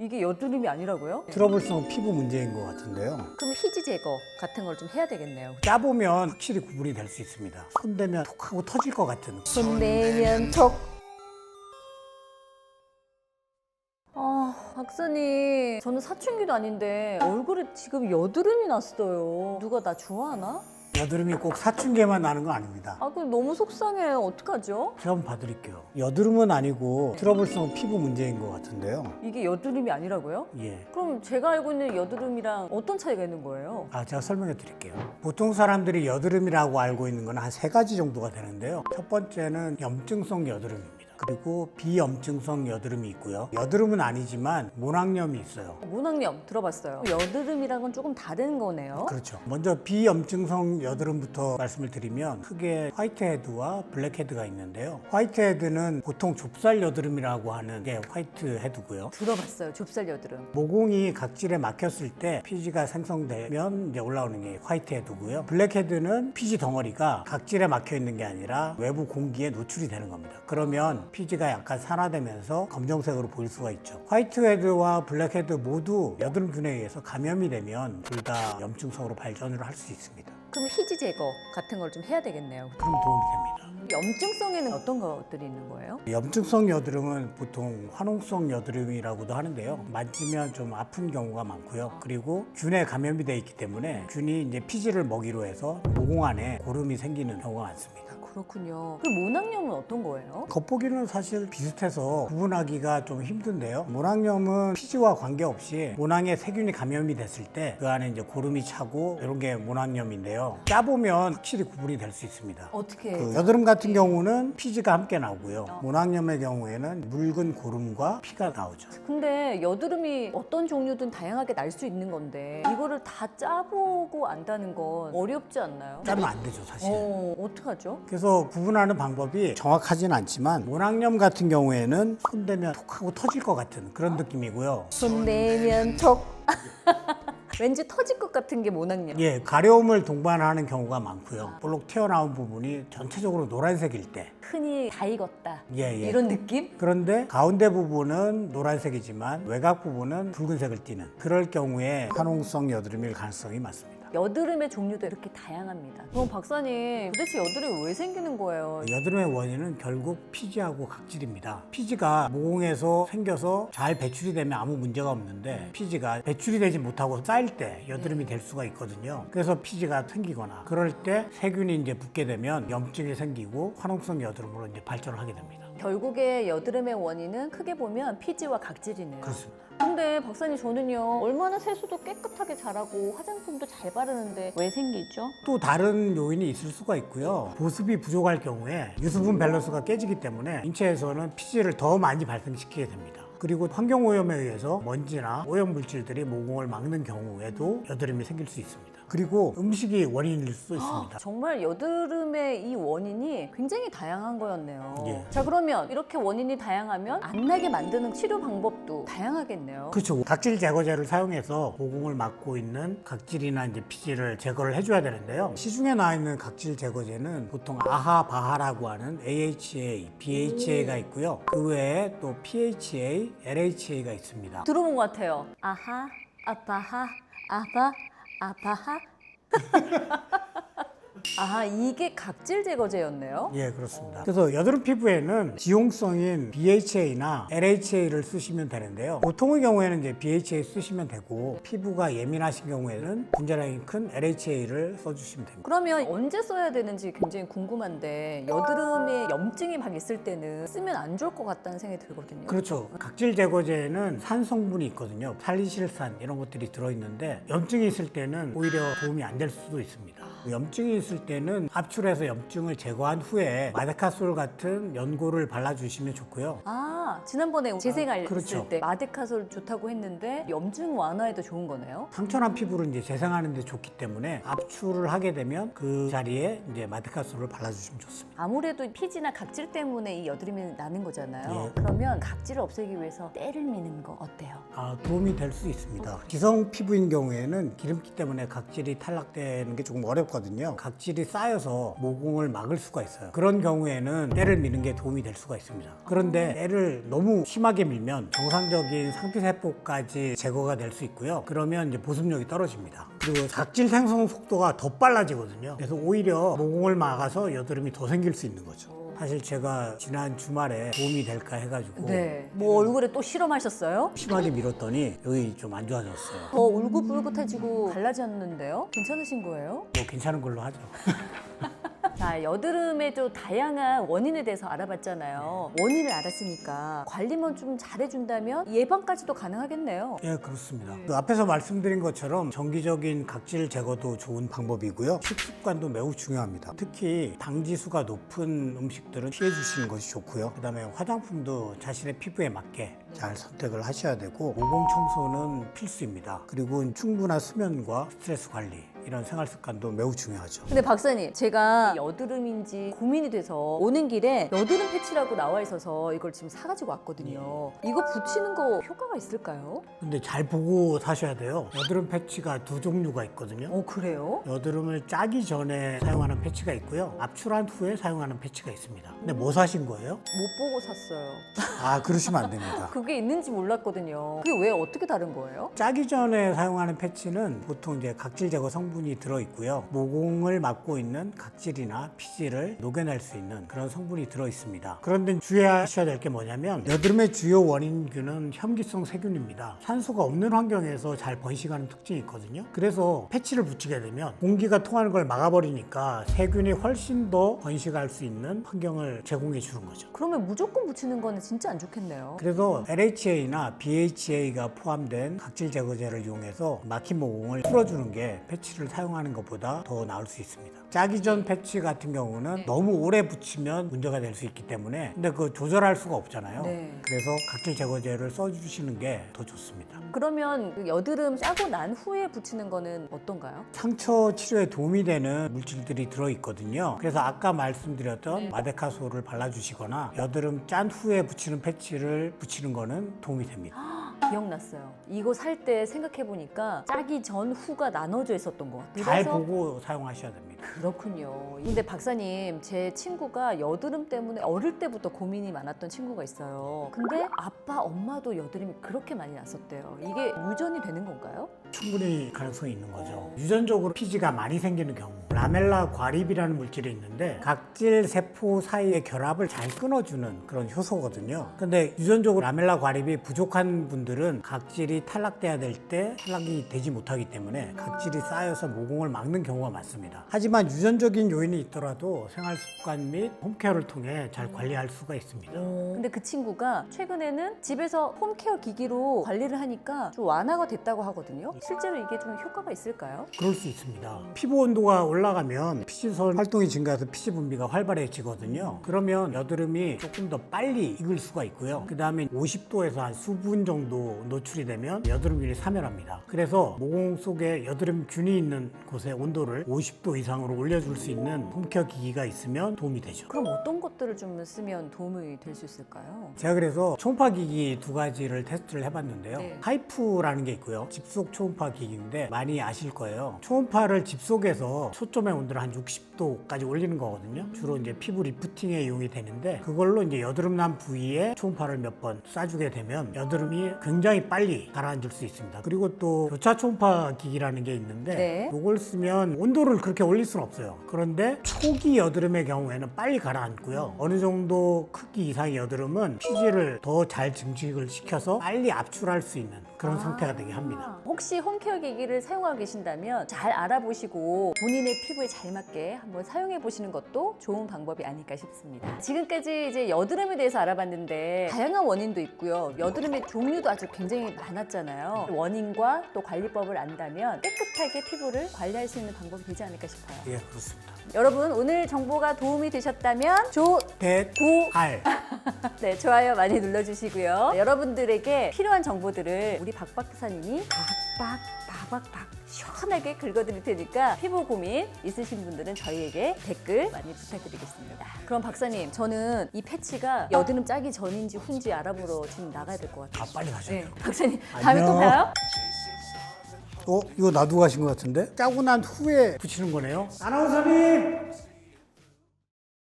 이게 여드름이 아니라고요? 트러블성 피부 문제인 것 같은데요. 그럼 희지 제거 같은 걸 좀 해야 되겠네요. 짜보면 확실히 구분이 될 수 있습니다. 손대면 톡 하고 터질 것 같은. 손 내면 톡. 박사님, 저는 사춘기도 아닌데 얼굴에 지금 여드름이 났어요. 누가 나 좋아하나? 여드름이 꼭 사춘기에만 나는 건 아닙니다. 그럼 너무 속상해요. 어떡하죠? 제가 한번 봐드릴게요. 여드름은 아니고 트러블성 피부 문제인 것 같은데요. 이게 여드름이 아니라고요? 예. 그럼 제가 알고 있는 여드름이랑 어떤 차이가 있는 거예요? 제가 설명해 드릴게요. 보통 사람들이 여드름이라고 알고 있는 건 한 3가지 정도가 되는데요. 첫 번째는 염증성 여드름입니다. 그리고 비염증성 여드름이 있고요. 여드름은 아니지만 모낭염이 있어요. 모낭염 들어봤어요. 여드름이랑은 조금 다른 거네요. 그렇죠. 먼저 비염증성 여드름부터 말씀을 드리면 크게 화이트헤드와 블랙헤드가 있는데요. 화이트헤드는 보통 좁쌀 여드름이라고 하는 게 화이트헤드고요. 들어봤어요. 좁쌀 여드름. 모공이 각질에 막혔을 때 피지가 생성되면 이제 올라오는 게 화이트헤드고요. 블랙헤드는 피지 덩어리가 각질에 막혀 있는 게 아니라 외부 공기에 노출이 되는 겁니다. 그러면 피지가 약간 산화되면서 검정색으로 보일 수가 있죠. 화이트헤드와 블랙헤드 모두 여드름균에 의해서 감염이 되면 둘 다 염증성으로 발전을 할 수 있습니다. 그럼 희지 제거 같은 걸 좀 해야 되겠네요. 그럼 도움이 됩니다. 염증성에는 어떤 것들이 있는 거예요? 염증성 여드름은 보통 화농성 여드름이라고도 하는데요. 만지면 좀 아픈 경우가 많고요. 그리고 균에 감염이 되어 있기 때문에 균이 이제 피지를 먹이로 해서 모공 안에 고름이 생기는 경우가 많습니다. 그렇군요. 그럼 모낭염은 어떤 거예요? 겉보기는 사실 비슷해서 구분하기가 좀 힘든데요. 모낭염은 피지와 관계없이 모낭에 세균이 감염이 됐을 때 그 안에 이제 고름이 차고 이런 게 모낭염인데요. 짜보면 확실히 구분이 될 수 있습니다. 어떻게? 여드름 같은 경우는 피지가 함께 나오고요. 모낭염의 경우에는 묽은 고름과 피가 나오죠. 근데 여드름이 어떤 종류든 다양하게 날 수 있는 건데 이거를 다 짜보고 안다는 건 어렵지 않나요? 짜면 안 되죠, 사실. 어떡하죠? 그래서 구분하는 방법이 정확하진 않지만 모낭염 같은 경우에는 손대면 톡 하고 터질 것 같은 그런 느낌이고요. 손 내면 톡. 왠지 터질 것 같은 게 모낭염. 예, 가려움을 동반하는 경우가 많고요. 볼록 튀어나온 부분이 전체적으로 노란색일 때. 흔히 다 익었다. 예. 이런 느낌? 그런데 가운데 부분은 노란색이지만 외곽 부분은 붉은색을 띠는 그럴 경우에 화농성 여드름일 가능성이 많습니다. 여드름의 종류도 이렇게 다양합니다. 그럼 박사님, 도대체 여드름이 왜 생기는 거예요? 여드름의 원인은 결국 피지하고 각질입니다. 피지가 모공에서 생겨서 잘 배출이 되면 아무 문제가 없는데 피지가 배출이 되지 못하고 쌓일 때 여드름이 될 수가 있거든요. 그래서 피지가 생기거나 그럴 때 세균이 이제 붙게 되면 염증이 생기고 화농성 여드름으로 이제 발전을 하게 됩니다. 결국에 여드름의 원인은 크게 보면 피지와 각질이네요. 그렇습니다. 근데 박사님, 저는요, 얼마나 세수도 깨끗하게 잘하고 화장품도 잘 바르는데 왜 생기죠? 또 다른 요인이 있을 수가 있고요. 보습이 부족할 경우에 유수분 밸런스가 깨지기 때문에 인체에서는 피지를 더 많이 발생시키게 됩니다. 그리고 환경오염에 의해서 먼지나 오염 물질들이 모공을 막는 경우에도 여드름이 생길 수 있습니다. 그리고 음식이 원인일 수도 있습니다. 정말 여드름의 이 원인이 굉장히 다양한 거였네요. 예. 자, 그러면 이렇게 원인이 다양하면 안 나게 만드는 치료 방법도 다양하겠네요. 그렇죠. 각질 제거제를 사용해서 모공을 막고 있는 각질이나 이제 피지를 제거를 해줘야 되는데요. 시중에 나와 있는 각질 제거제는 보통 아하, 바하라고 하는 AHA, BHA가 있고요. 그 외에 또 PHA, LHA가 있습니다. 들어본 것 같아요. 아하, 아파하, 아파, 아파하. 아, 이게 각질 제거제였네요? 예, 그렇습니다. 그래서 여드름 피부에는 지용성인 BHA나 LHA를 쓰시면 되는데요. 보통의 경우에는 이제 BHA 쓰시면 되고 피부가 예민하신 경우에는 분자량이 큰 LHA를 써주시면 됩니다. 그러면 언제 써야 되는지 굉장히 궁금한데 여드름에 염증이 막 있을 때는 쓰면 안 좋을 것 같다는 생각이 들거든요. 그렇죠. 각질 제거제에는 산 성분이 있거든요. 살리실산 이런 것들이 들어있는데 염증이 있을 때는 오히려 도움이 안 될 수도 있습니다. 염증이 있을 때는 압출해서 염증을 제거한 후에 마데카솔 같은 연고를 발라주시면 좋고요. 지난번에 재생할 그렇죠. 했을 때 마데카솔 좋다고 했는데 염증 완화에도 좋은 거네요? 상처난 피부를 이제 재생하는 데 좋기 때문에 압출을 하게 되면 그 자리에 이제 마데카솔을 발라주시면 좋습니다. 아무래도 피지나 각질 때문에 이 여드름이 나는 거잖아요. 예. 그러면 각질을 없애기 위해서 때를 미는 거 어때요? 도움이 될 수 있습니다. 기성 피부인 경우에는 기름기 때문에 각질이 탈락되는 게 조금 어렵거든요. 각질이 쌓여서 모공을 막을 수가 있어요. 그런 경우에는 때를 미는 게 도움이 될 수가 있습니다. 그런데 때를 너무 심하게 밀면 정상적인 상피세포까지 제거가 될 수 있고요. 그러면 이제 보습력이 떨어집니다. 그리고 각질 생성 속도가 더 빨라지거든요. 그래서 오히려 모공을 막아서 여드름이 더 생길 수 있는 거죠. 사실 제가 지난 주말에 도움이 될까 해가지고 네. 뭐 얼굴에 또 실험하셨어요? 심하게 밀었더니 여기 좀 안 좋아졌어요. 더 울긋불긋해지고 달라졌는데요? 괜찮으신 거예요? 뭐 괜찮은 걸로 하죠. 자, 여드름의 또 다양한 원인에 대해서 알아봤잖아요. 원인을 알았으니까 관리만 좀 잘해준다면 예방까지도 가능하겠네요. 예, 그렇습니다. 그 앞에서 말씀드린 것처럼 정기적인 각질 제거도 좋은 방법이고요. 식습관도 매우 중요합니다. 특히 당지수가 높은 음식들은 피해 주시는 것이 좋고요. 그다음에 화장품도 자신의 피부에 맞게 잘 선택을 하셔야 되고 모공 청소는 필수입니다. 그리고 충분한 수면과 스트레스 관리 이런 생활 습관도 매우 중요하죠. 근데 박사님, 제가 여드름인지 고민이 돼서 오는 길에 여드름 패치라고 나와 있어서 이걸 지금 사가지고 왔거든요. 이거 붙이는 거 효과가 있을까요? 근데 잘 보고 사셔야 돼요. 여드름 패치가 두 종류가 있거든요. 그래요? 여드름을 짜기 전에 사용하는 패치가 있고요. 압출한 후에 사용하는 패치가 있습니다. 근데 뭐 사신 거예요? 못 보고 샀어요. 아, 그러시면 안 됩니다. 그게 있는지 몰랐거든요. 그게 왜 어떻게 다른 거예요? 짜기 전에 사용하는 패치는 보통 이제 각질 제거 성분이 들어있고요. 모공을 막고 있는 각질이나 피지를 녹여낼 수 있는 그런 성분이 들어있습니다. 그런데 주의하셔야 될 게 뭐냐면 여드름의 주요 원인균은 혐기성 세균입니다. 산소가 없는 환경에서 잘 번식하는 특징이 있거든요. 그래서 패치를 붙이게 되면 공기가 통하는 걸 막아버리니까 세균이 훨씬 더 번식할 수 있는 환경을 제공해 주는 거죠. 그러면 무조건 붙이는 거는 진짜 안 좋겠네요. 그래서 LHA나 BHA가 포함된 각질 제거제를 이용해서 막힌 모공을 풀어주는 게 패치를 사용하는 것보다 더 나을 수 있습니다. 짜기 전 패치 같은 경우는 너무 오래 붙이면 문제가 될 수 있기 때문에 근데 그 조절할 수가 없잖아요. 네. 그래서 각질 제거제를 써주시는 게 더 좋습니다. 그러면 그 여드름 짜고 난 후에 붙이는 거는 어떤가요? 상처 치료에 도움이 되는 물질들이 들어있거든요. 그래서 아까 말씀드렸던 마데카솔을 발라주시거나 여드름 짠 후에 붙이는 패치를 붙이는 거는 도움이 됩니다. 기억났어요. 이거 살 때 생각해보니까 짜기 전 후가 나눠져 있었던 것 같아요. 잘 그래서 보고 사용하셔야 됩니다. 그렇군요. 근데 박사님, 제 친구가 여드름 때문에 어릴 때부터 고민이 많았던 친구가 있어요. 근데 아빠, 엄마도 여드름이 그렇게 많이 났었대요. 이게 유전이 되는 건가요? 충분히 가능성이 있는 거죠. 유전적으로 피지가 많이 생기는 경우 라멜라 과립이라는 물질이 있는데 각질 세포 사이의 결합을 잘 끊어주는 그런 효소거든요. 근데 유전적으로 라멜라 과립이 부족한 분들은 각질이 탈락돼야 될 때 탈락이 되지 못하기 때문에 각질이 쌓여서 모공을 막는 경우가 많습니다. 하지만 유전적인 요인이 있더라도 생활 습관 및 홈케어를 통해 잘 관리할 수가 있습니다. 근데 그 친구가 최근에는 집에서 홈케어 기기로 관리를 하니까 좀 완화가 됐다고 하거든요. 실제로 이게 좀 효과가 있을까요? 그럴 수 있습니다. 피부 온도가 올라가면 피지선 활동이 증가해서 피지 분비가 활발해지거든요. 그러면 여드름이 조금 더 빨리 익을 수가 있고요. 그 다음에 50도에서 한 수분 정도 노출이 되면 여드름균이 사멸합니다. 그래서 모공 속에 여드름균이 있는 곳의 온도를 50도 이상으로 올려줄 수 있는 홈케어 기기가 있으면 도움이 되죠. 그럼 어떤 것들을 좀 쓰면 도움이 될 수 있을까요? 제가 그래서 초음파 기기 두 가지를 테스트를 해봤는데요. 네. 하이프라는 게 있고요. 집속 초음파 기기인데 많이 아실 거예요. 초음파를 집속에서 초점의 온도를 한 60도까지 올리는 거거든요. 주로 이제 피부 리프팅에 이용이 되는데 그걸로 이제 여드름 난 부위에 초음파를 몇 번 쏴주게 되면 여드름이 굉장히 빨리 가라앉을 수 있습니다. 그리고 또 교차 초음파 기기라는 게 있는데 네. 이걸 쓰면 온도를 그렇게 올릴 수는 없어요. 그런데 초기 여드름의 경우에는 빨리 가라앉고요. 어느 정도 크기 이상의 여드름은 피지를 더 잘 증식을 시켜서 빨리 압출할 수 있는 그런 상태가 되게 합니다. 혹시 홈케어 기기를 사용하고 계신다면 잘 알아보시고 본인의 피부에 잘 맞게 한번 사용해 보시는 것도 좋은 방법이 아닐까 싶습니다. 지금까지 이제 여드름에 대해서 알아봤는데 다양한 원인도 있고요. 여드름의 종류도 아주 굉장히 많았잖아요. 원인과 또 관리법을 안다면 깨끗하게 피부를 관리할 수 있는 방법이 되지 않을까 싶어요. 예, 그렇습니다. 여러분, 오늘 정보가 도움이 되셨다면 알. 네, 좋아요 많이 눌러주시고요. 여러분들에게 필요한 정보들을 우리 박 박사님이 박박박 박박박 시원하게 긁어드릴 테니까 피부 고민 있으신 분들은 저희에게 댓글 많이 부탁드리겠습니다. 그럼 박사님, 저는 이 패치가 여드름 짜기 전인지 후인지 알아보러 지금 나가야 될 것 같아요. 빨리 가셔야 돼요. 박사님, 다음에 또 안녕. 봐요. 이거 놔두고 가신 것 같은데? 짜고 난 후에 붙이는 거네요. 아나운서님!